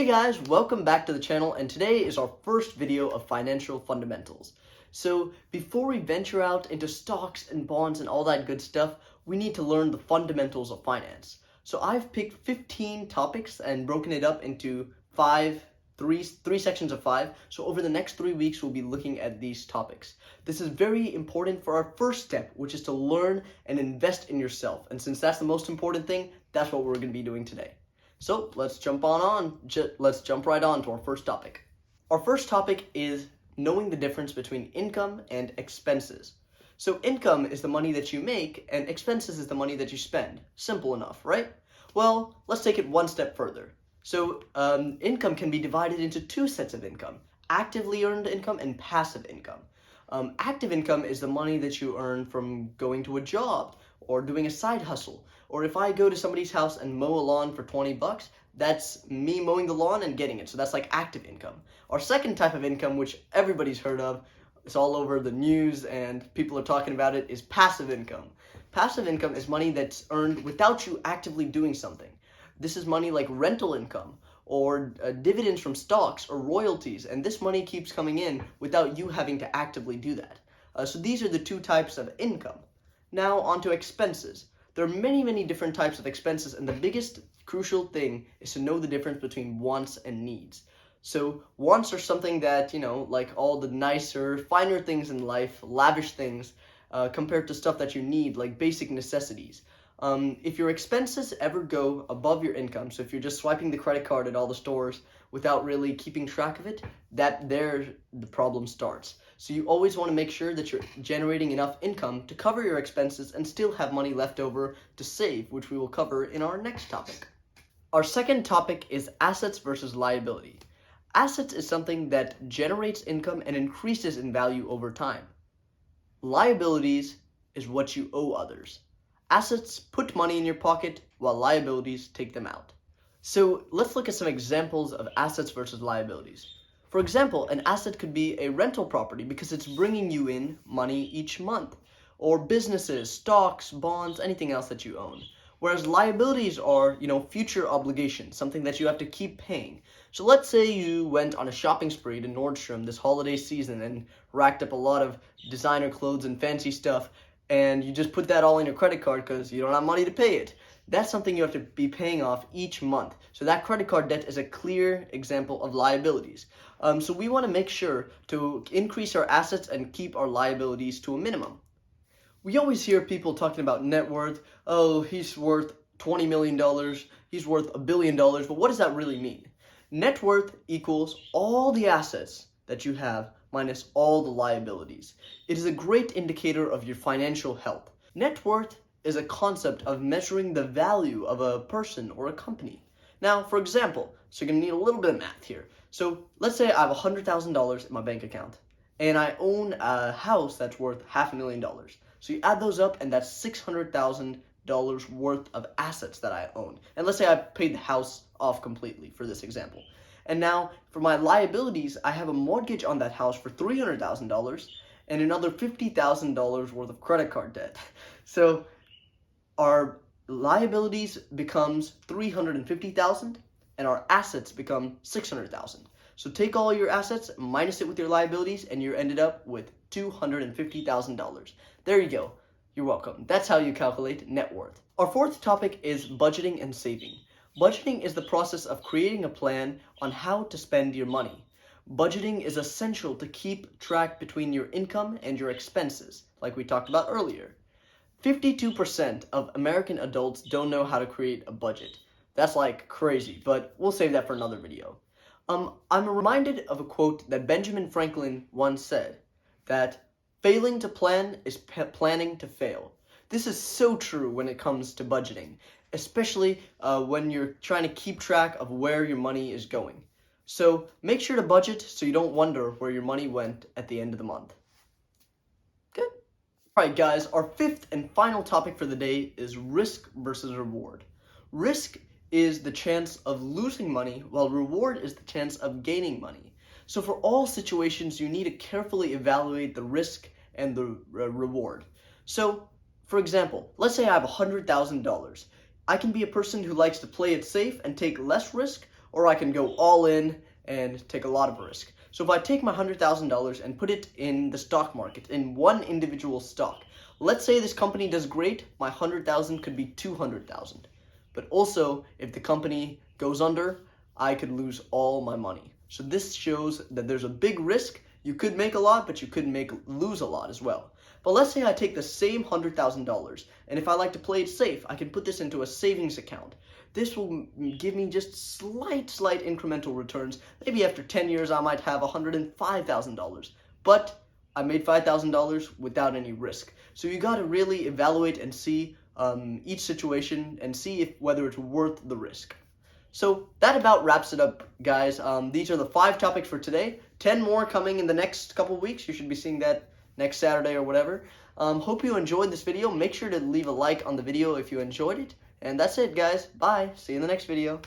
Hey guys, welcome back to the channel, and today is our first video of financial fundamentals. So before we venture out into stocks and bonds and all that good stuff, we need to learn the fundamentals of finance. So I've picked 15 topics and broken it up into three sections of five. So over the next 3 weeks, we'll be looking at these topics. This is very important for our first step, which is to learn and invest in yourself. And since that's the most important thing, that's what we're going to be doing today. So let's jump right on to our first topic. Our first topic is knowing the difference between income and expenses. So income is the money that you make and expenses is the money that you spend. Simple enough, right? Well, let's take it one step further. So income can be divided into two sets of income: actively earned income and passive income. Active income is the money that you earn from going to a job or doing a side hustle. Or if I go to somebody's house and mow a lawn for 20 bucks, that's me mowing the lawn and getting it. So that's like active income. Our second type of income, which everybody's heard of, it's all over the news and people are talking about it, is passive income. Passive income is money that's earned without you actively doing something. This is money like rental income or dividends from stocks or royalties, and this money keeps coming in without you having to actively do that. So these are the two types of income. Now on to expenses. There are many different types of expenses, and the biggest crucial thing is to know the difference between wants and needs. So wants are something that, like all the nicer, finer things in life, lavish things, compared to stuff that you need, like basic necessities. If your expenses ever go above your income, so if you're just swiping the credit card at all the stores without really keeping track of it, there the problem starts. So you always want to make sure that you're generating enough income to cover your expenses and still have money left over to save, which we will cover in our next topic. Our second topic is assets versus liability. Assets is something that generates income and increases in value over time. Liabilities is what you owe others. Assets put money in your pocket, while liabilities take them out. So let's look at some examples of assets versus liabilities. For example, an asset could be a rental property because it's bringing you in money each month, or businesses, stocks, bonds, anything else that you own. Whereas liabilities are, future obligations, something that you have to keep paying. So let's say you went on a shopping spree to Nordstrom this holiday season and racked up a lot of designer clothes and fancy stuff, and you just put that all in your credit card because you don't have money to pay it. That's something you have to be paying off each month. So that credit card debt is a clear example of liabilities. So we want to make sure to increase our assets and keep our liabilities to a minimum. We always hear people talking about net worth. Oh, he's worth $20 million. He's worth $1 billion. But what does that really mean? Net worth equals all the assets that you have minus all the liabilities. It is a great indicator of your financial health. Net worth is a concept of measuring the value of a person or a company. Now, for example, so you're going to need a little bit of math here. So let's say I have $100,000 in my bank account, and I own a house that's worth $500,000. So you add those up, and that's $600,000 worth of assets that I own. And let's say I paid the house off completely for this example. And now, for my liabilities, I have a mortgage on that house for $300,000 and another $50,000 worth of credit card debt. So our liabilities becomes $350,000 and our assets become $600,000. So take all your assets, minus it with your liabilities, and you're ended up with $250,000. There you go. You're welcome. That's how you calculate net worth. Our fourth topic is budgeting and saving. Budgeting is the process of creating a plan on how to spend your money. Budgeting is essential to keep track between your income and your expenses, like we talked about earlier. 52% of American adults don't know how to create a budget. That's like crazy, but we'll save that for another video. I'm reminded of a quote that Benjamin Franklin once said, that failing to plan is planning to fail. This is so true when it comes to budgeting, especially when you're trying to keep track of where your money is going. So make sure to budget so you don't wonder where your money went at the end of the month. Good. Alright guys, our fifth and final topic for the day is risk versus reward. Risk is the chance of losing money, while reward is the chance of gaining money. So for all situations, you need to carefully evaluate the risk and the reward. So, for example, let's say I have $100,000. I can be a person who likes to play it safe and take less risk, or I can go all in and take a lot of risk. So if I take my $100,000 and put it in the stock market, in one individual stock, let's say this company does great, my 100,000 could be 200,000. But also, if the company goes under, I could lose all my money. So this shows that there's a big risk. You could make a lot, but you could lose a lot as well. But let's say I take the same $100,000, and if I like to play it safe, I can put this into a savings account. This will give me just slight incremental returns. Maybe after 10 years, I might have $105,000. But I made $5,000 without any risk. So you got to really evaluate and see each situation and see whether it's worth the risk. So that about wraps it up, guys. These are the 5 topics for today. 10 more coming in the next couple weeks. You should be seeing that next Saturday or whatever. Hope you enjoyed this video. Make sure to leave a like on the video if you enjoyed it. And that's it, guys. Bye. See you in the next video.